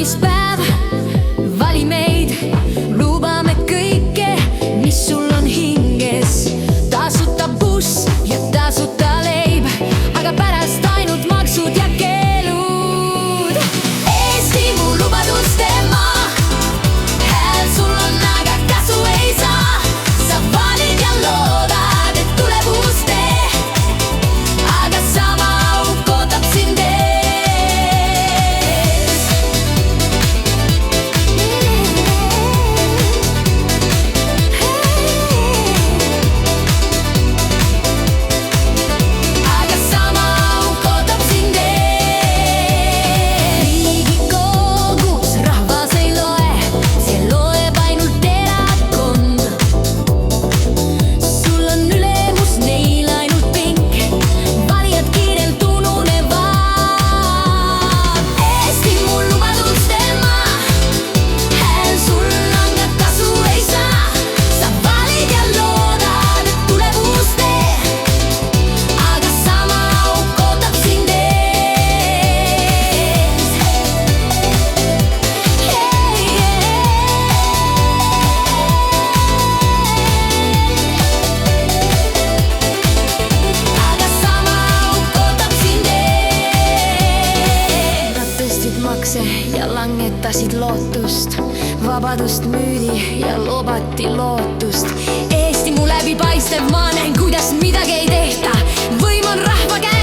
valimispäev, vali meid, lubame kõike, mis sul on hinges. Tasuta buss ja tasuta leib, aga pärast ainult maksud ja keelud. Eesti mu lubaduste maa, hääl sul on, aga kasu ei saa. Sa valid ja loodad, et tuleb uus tee, aga sama auk ootab sind ees. Aga sama auk ootab sind ees. Riigikogus rahvas ei loe, see loeb ainult erakond. Sul on ülemus, neil ainult pink, valijad kiirelt ununevad. Eesti mu lubaduste maa, hääl sul on, aga kasu ei saa. Sa valid ja loodad, et tuleb uus tee, aga sama auk ootab sind ees. Aga sama auk ootab sind ees. Nad tõstsid makse ja langetasid lootust, vabadust müüdi ja lubati lootust. Eesti mu läbipaistev, ma näen, kuidas midagi ei tehta. Võim on rahva käes.